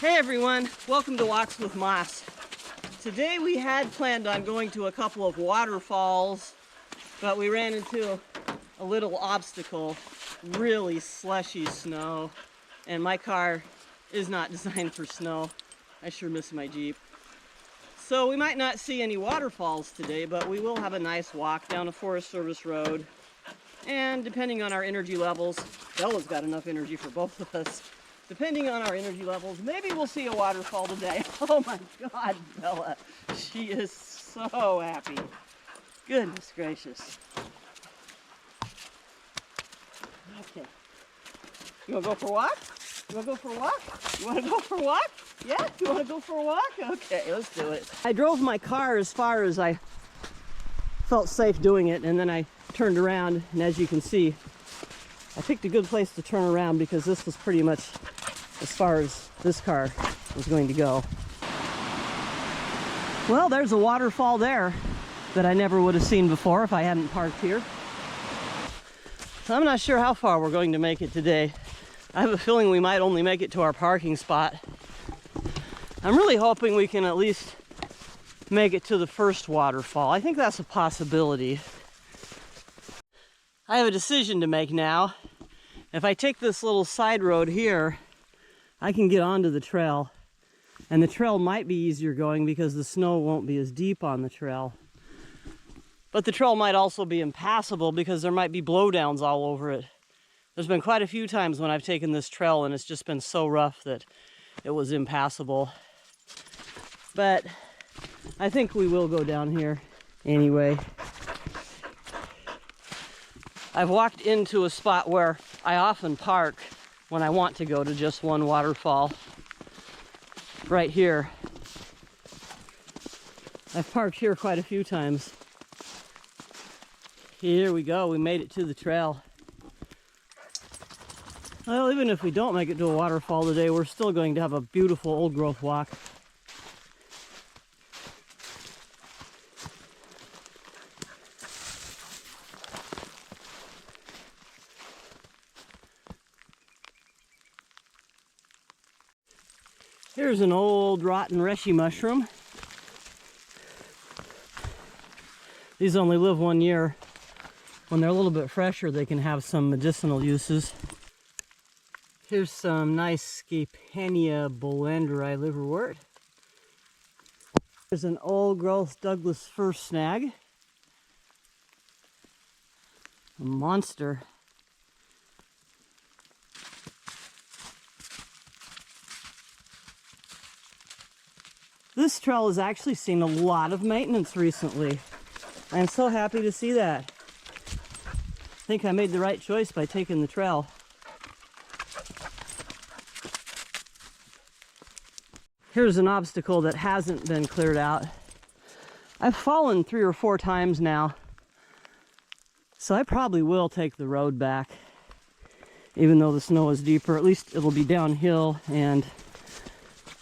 Hey everyone, welcome to Walks with Moss. Today we had planned on going to a couple of waterfalls, but we ran into a little obstacle, really slushy snow, and my car is not designed for snow. I sure miss my Jeep. So we might not see any waterfalls today, but we will have a nice walk down a Forest Service road. And depending on our energy levels, Bella's got enough energy for both of us. Depending on our energy levels, maybe we'll see a waterfall today. Oh my God, Bella. She is so happy. Goodness gracious. Okay. You want to go for a walk? You want to go for a walk? You want to go for a walk? Yeah? You want to go for a walk? Okay, let's do it. I drove my car as far as I felt safe doing it, and then I turned around, and as you can see, I picked a good place to turn around because this was pretty much as far as this car was going to go. Well, there's a waterfall there that I never would have seen before if I hadn't parked here. I'm not sure how far we're going to make it today. I have a feeling we might only make it to our parking spot. I'm really hoping we can at least make it to the first waterfall. I think that's a possibility. I have a decision to make now. If I take this little side road here, I can get onto the trail, and the trail might be easier going because the snow won't be as deep on the trail. But the trail might also be impassable because there might be blowdowns all over it. There's been quite a few times when I've taken this trail and it's just been so rough that it was impassable. But I think we will go down here anyway. I've walked into a spot where I often park when I want to go to just one waterfall. Right here. I've parked here quite a few times. Here we go, we made it to the trail. Well, even if we don't make it to a waterfall today, we're still going to have a beautiful old growth walk. Here's an old rotten reishi mushroom. These only live 1 year. When they're a little bit fresher, they can have some medicinal uses. Here's some nice Scapania bollanderi liverwort. There's an old growth Douglas fir snag. A monster. This trail has actually seen a lot of maintenance recently. I'm so happy to see that. I think I made the right choice by taking the trail. Here's an obstacle that hasn't been cleared out. I've fallen 3 or 4 times now, so I probably will take the road back, even though the snow is deeper. At least it'll be downhill and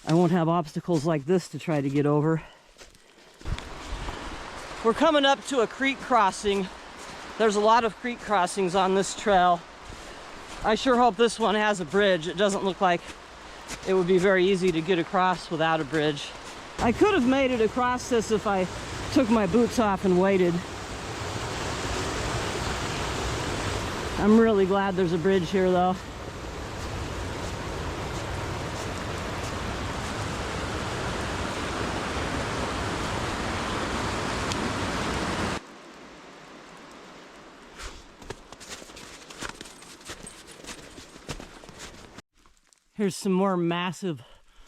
I won't have obstacles like this to try to get over. We're coming up to a creek crossing. There's a lot of creek crossings on this trail. I sure hope this one has a bridge. It doesn't look like it would be very easy to get across without a bridge. I could have made it across this if I took my boots off and waited. I'm really glad there's a bridge here though. Here's some more massive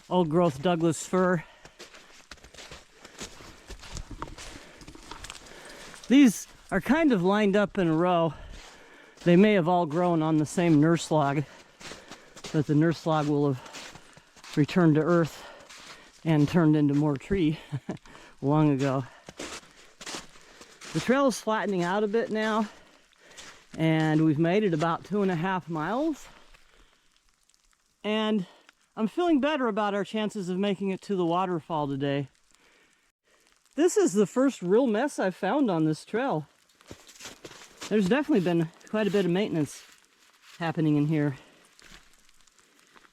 old growth Douglas fir. These are kind of lined up in a row. They may have all grown on the same nurse log, but the nurse log will have returned to earth and turned into more tree long ago. The trail is flattening out a bit now, and we've made it about 2.5 miles. And I'm feeling better about our chances of making it to the waterfall today. This is the first real mess I've found on this trail. There's definitely been quite a bit of maintenance happening in here.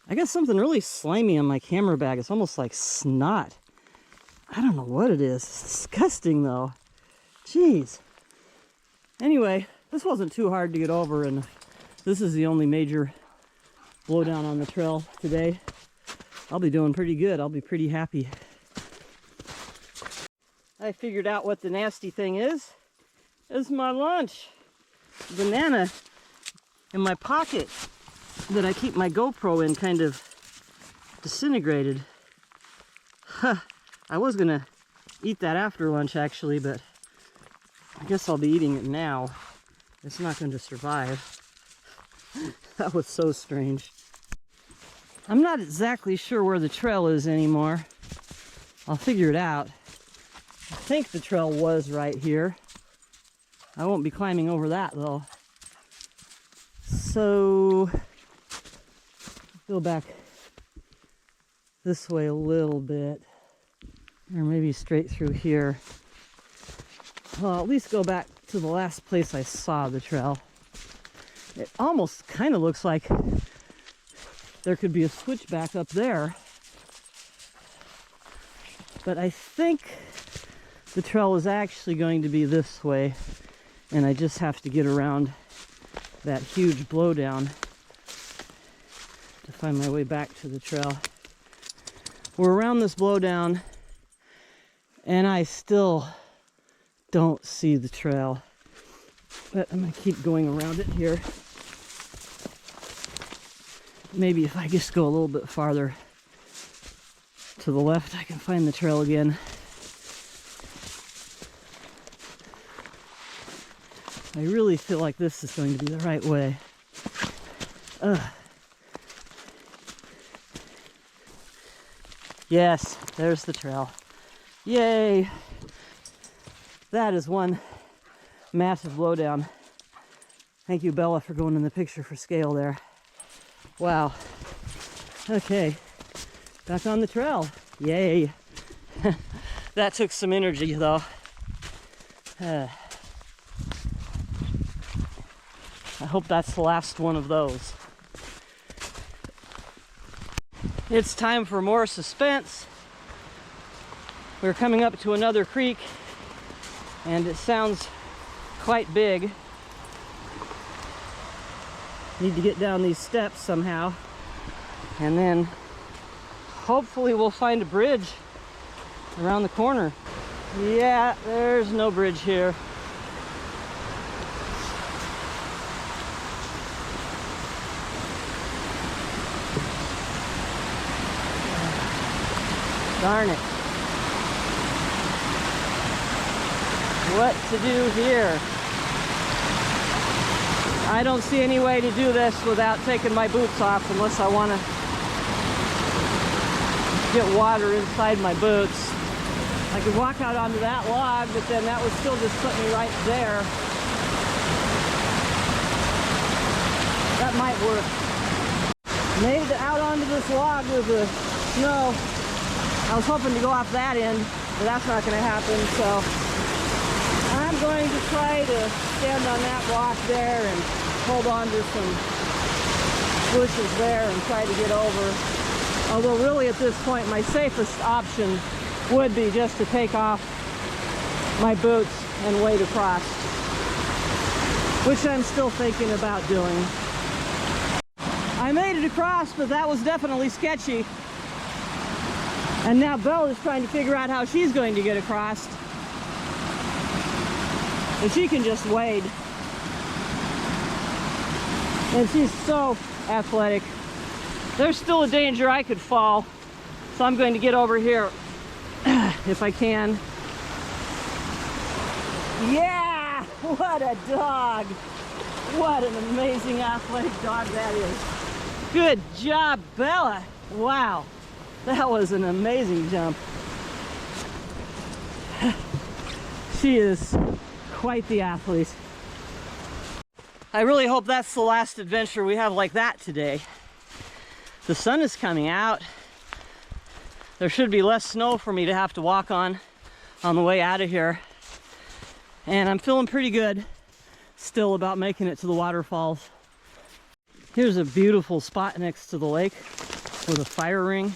I got something really slimy on my camera bag. It's almost like snot. I don't know what it is. It's disgusting though. Jeez. Anyway, this wasn't too hard to get over, and this is the only major blowdown on the trail today. I'll be doing pretty good. I'll be pretty happy. I figured out what the nasty thing is. It's my lunch. Banana in my pocket that I keep my GoPro in kind of disintegrated. Huh. I was gonna eat that after lunch actually, but I guess I'll be eating it now. It's not going to survive. That was so strange. I'm not exactly sure where the trail is anymore. I'll figure it out. I think the trail was right here. I won't be climbing over that though. So, go back this way a little bit. Or maybe straight through here. Well, at least go back to the last place I saw the trail. It almost kind of looks like there could be a switchback up there. But I think the trail is actually going to be this way, and I just have to get around that huge blowdown to find my way back to the trail. We're around this blowdown, and I still don't see the trail, but I'm gonna keep going around it here. Maybe if I just go a little bit farther to the left, I can find the trail again. I really feel like this is going to be the right way. Yes, there's the trail. Yay! That is one massive blowdown. Thank you, Bella, for going in the picture for scale there. Wow. Okay, back on the trail. Yay. That took some energy, though. I hope that's the last one of those. It's time for more suspense. We're coming up to another creek, and it sounds quite big. Need to get down these steps somehow, and then hopefully we'll find a bridge around the corner. Yeah, there's no bridge here. Darn it. What to do here? I don't see any way to do this without taking my boots off, unless I want to get water inside my boots. I could walk out onto that log, but then that would still just put me right there. That might work. Made it out onto this log with the snow. I was hoping to go off that end, but that's not going to happen, so I'm going to try to stand on that rock there and hold on to some bushes there and try to get over. Although really at this point my safest option would be just to take off my boots and wade across, which I'm still thinking about doing. I made it across, but that was definitely sketchy. And now Bella's trying to figure out how she's going to get across. And she can just wade. And she's so athletic. There's still a danger I could fall. So I'm going to get over here if I can. Yeah! What a dog! What an amazing athletic dog that is. Good job, Bella. Wow. That was an amazing jump. She is quite the athlete. I really hope that's the last adventure we have like that today. The sun is coming out. There should be less snow for me to have to walk on the way out of here. And I'm feeling pretty good still about making it to the waterfalls. Here's a beautiful spot next to the lake. with a fire ring.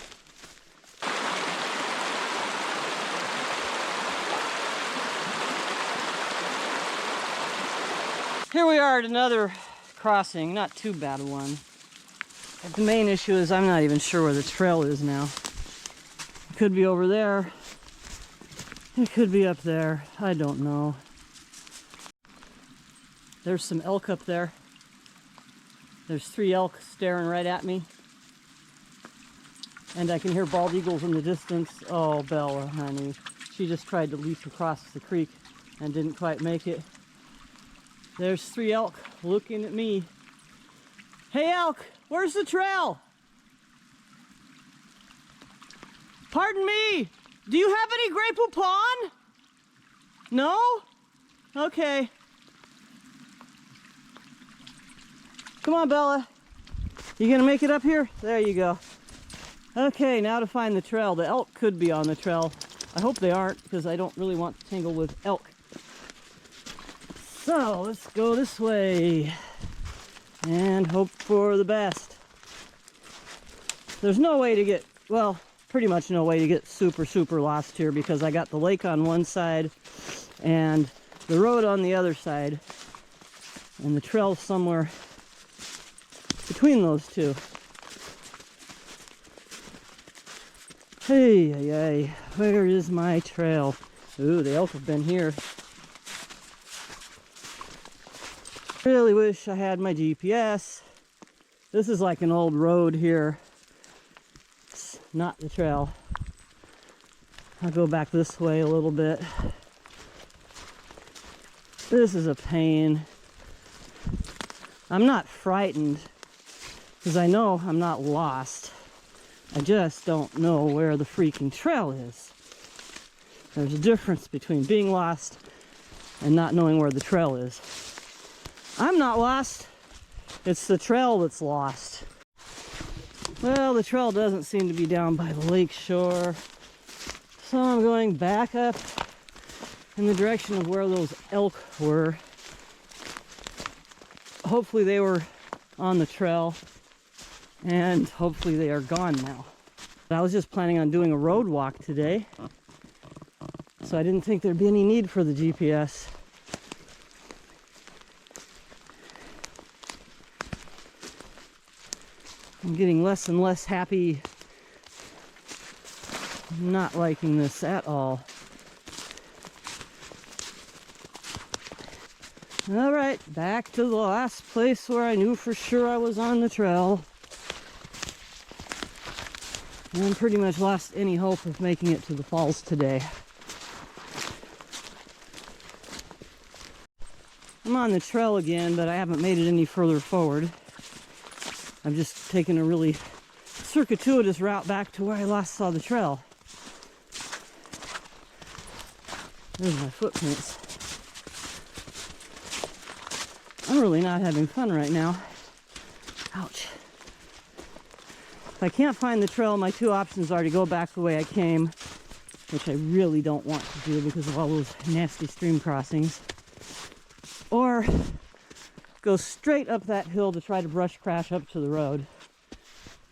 Here we are at another crossing, not too bad a one. But the main issue is I'm not even sure where the trail is now. It could be over there. It could be up there. I don't know. There's some elk up there. There's 3 elk staring right at me. And I can hear bald eagles in the distance. Oh, Bella, honey. She just tried to leap across the creek and didn't quite make it. There's 3 elk looking at me. Hey, elk, where's the trail? Pardon me, do you have any Grey Poupon? No? Okay. Come on, Bella. You gonna make it up here? There you go. Okay, now to find the trail. The elk could be on the trail. I hope they aren't, because I don't really want to tangle with elk. So, let's go this way and hope for the best. There's no way to get, well, pretty much no way to get super lost here, because I got the lake on one side and the road on the other side, and the trail somewhere between those two. Hey, where is my trail? Ooh, the elk have been here. Really wish I had my GPS. This is like an old road here. It's not the trail. I'll go back this way a little bit. This is a pain. I'm not frightened, because I know I'm not lost. I just don't know where the freaking trail is. There's a difference between being lost and not knowing where the trail is. I'm not lost. It's the trail that's lost. Well, the trail doesn't seem to be down by the lake shore. So I'm going back up in the direction of where those elk were. Hopefully they were on the trail, and hopefully they are gone now. I was just planning on doing a road walk today, so I didn't think there'd be any need for the GPS. I'm getting less and less happy. I'm not liking this at all. All right, back to the last place where I knew for sure I was on the trail. And pretty much lost any hope of making it to the falls today. I'm on the trail again, but I haven't made it any further forward. I've just taken a really circuitous route back to where I last saw the trail. There's my footprints. I'm really not having fun right now. Ouch. If I can't find the trail, my 2 options are to go back the way I came, which I really don't want to do because of all those nasty stream crossings, or go straight up that hill to try to brush crash up to the road,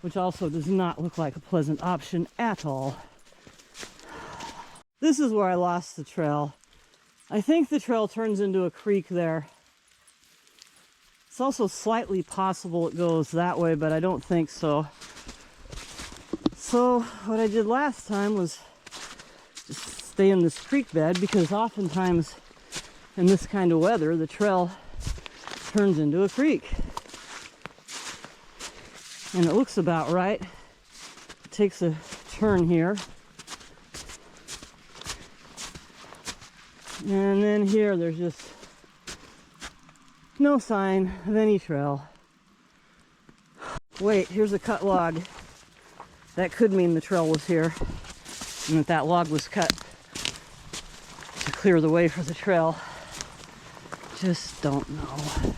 which also does not look like a pleasant option at all. This is where I lost the trail. I think the trail turns into a creek there. It's also slightly possible it goes that way, but I don't think so. So what I did last time was just stay in this creek bed, because oftentimes in this kind of weather the trail turns into a creek. And it looks about right. It takes a turn here. And then here there's just no sign of any trail. Wait, here's a cut log. That could mean the trail was here, and that log was cut to clear the way for the trail. Just don't know.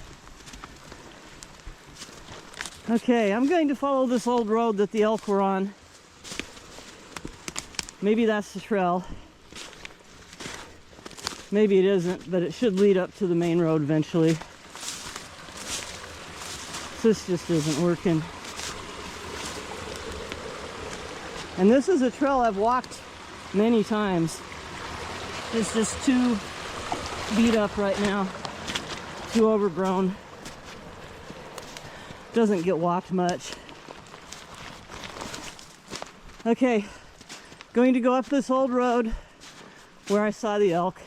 Okay, I'm going to follow this old road that the elk were on. Maybe that's the trail. Maybe it isn't, but it should lead up to the main road eventually. This just isn't working. And this is a trail I've walked many times. It's just too beat up right now, too overgrown. Doesn't get walked much. Okay, going to go up this old road where I saw the elk.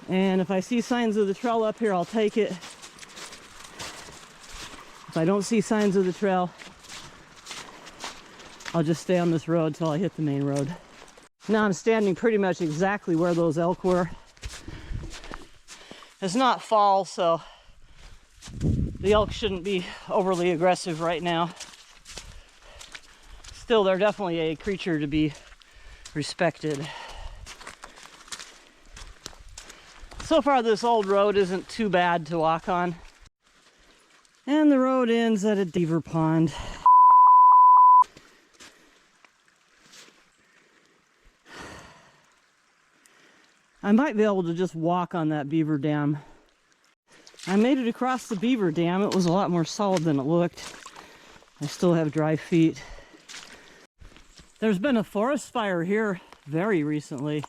And if I see signs of the trail up here, I'll take it. If I don't see signs of the trail, I'll just stay on this road till I hit the main road. Now I'm standing pretty much exactly where those elk were. It's not fall, so the elk shouldn't be overly aggressive right now. Still, they're definitely a creature to be respected. So far, this old road isn't too bad to walk on. And the road ends at a beaver pond. I might be able to just walk on that beaver dam. I made it across the beaver dam. It was a lot more solid than it looked. I still have dry feet. There's been a forest fire here very recently.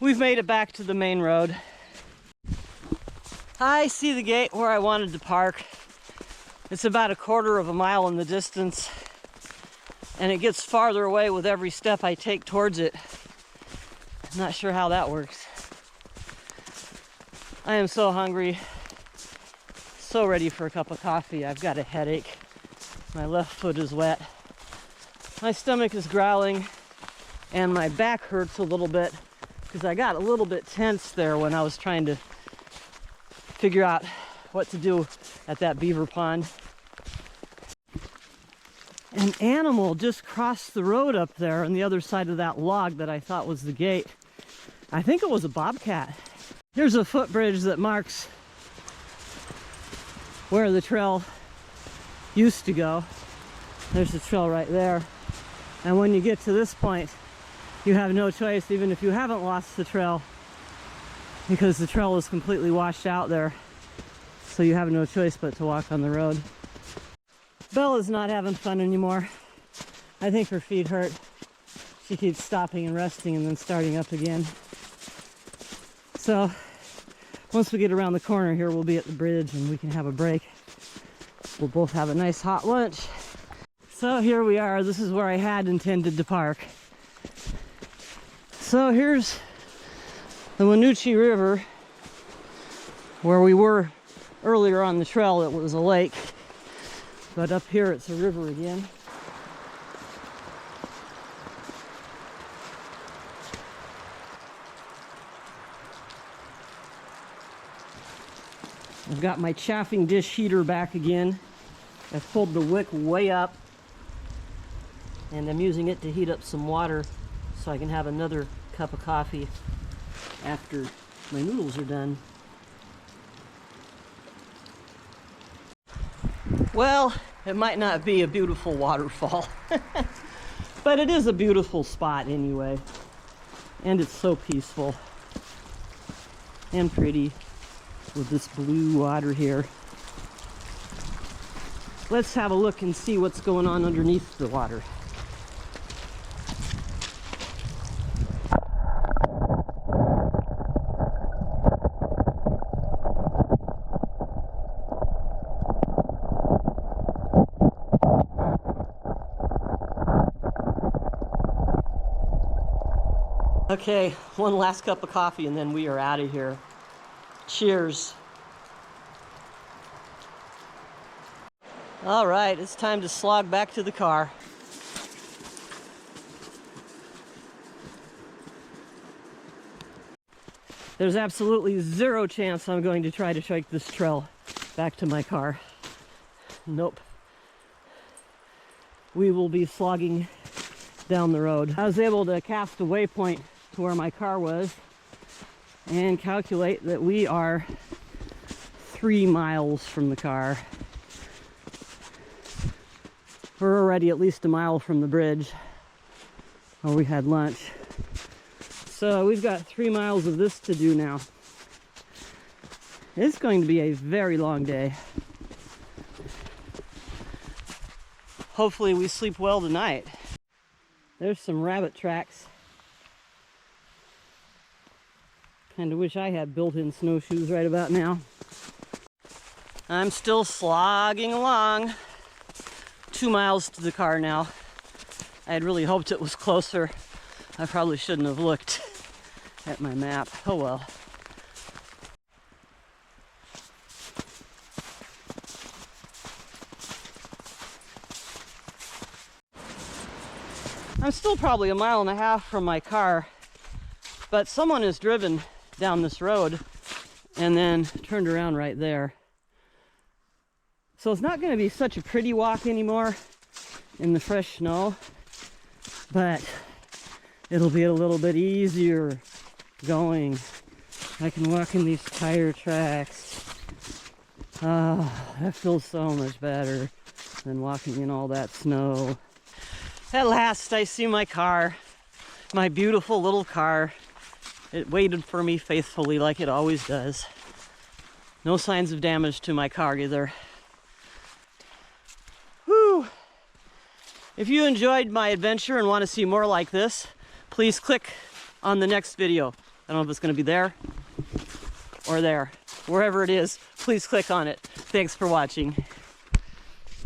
We've made it back to the main road. I see the gate where I wanted to park. It's about 1/4 of a mile in the distance, and it gets farther away with every step I take towards it. I'm not sure how that works. I am so hungry, so ready for a cup of coffee. I've got a headache. My left foot is wet. My stomach is growling, and my back hurts a little bit because I got a little bit tense there when I was trying to figure out what to do at that beaver pond. An animal just crossed the road up there on the other side of that log that I thought was the gate. I think it was a bobcat. Here's a footbridge that marks where the trail used to go. There's the trail right there. And when you get to this point, you have no choice, even if you haven't lost the trail, because the trail is completely washed out there. So you have no choice but to walk on the road. Bella's not having fun anymore. I think her feet hurt. She keeps stopping and resting and then starting up again. So once we get around the corner here, we'll be at the bridge and we can have a break. We'll both have a nice hot lunch. So here we are. This is where I had intended to park. So here's the Wynoochee River, where we were earlier on the trail. It was a lake, but up here it's a river again. I've got my chafing dish heater back again. I've pulled the wick way up, and I'm using it to heat up some water so I can have another cup of coffee after my noodles are done. Well, it might not be a beautiful waterfall, but it is a beautiful spot anyway. And it's so peaceful and pretty with this blue water here. Let's have a look and see what's going on underneath the water. Okay, one last cup of coffee and then we are out of here. Cheers. All right, it's time to slog back to the car. There's absolutely zero chance I'm going to try to take this trail back to my car. Nope. We will be slogging down the road. I was able to cast a waypoint to where my car was and calculate that we are 3 miles from the car. We're already at least a mile from the bridge where we had lunch. So we've got 3 miles of this to do now. It's going to be a very long day. Hopefully we sleep well tonight. There's some rabbit tracks. Kind of wish I had built-in snowshoes right about now. I'm still slogging along. 2 miles to the car now. I had really hoped it was closer. I probably shouldn't have looked at my map. Oh well. I'm still probably 1.5 miles from my car, but someone has driven down this road and then turned around right there. So it's not going to be such a pretty walk anymore in the fresh snow, but it'll be a little bit easier going. I can walk in these tire tracks. Oh, that feels so much better than walking in all that snow. At last I see my car, my beautiful little car. It waited for me faithfully like it always does. No signs of damage to my car either. Whew. If you enjoyed my adventure and want to see more like this, please click on the next video. I don't know if it's going to be there or there. Wherever it is, please click on it. Thanks for watching.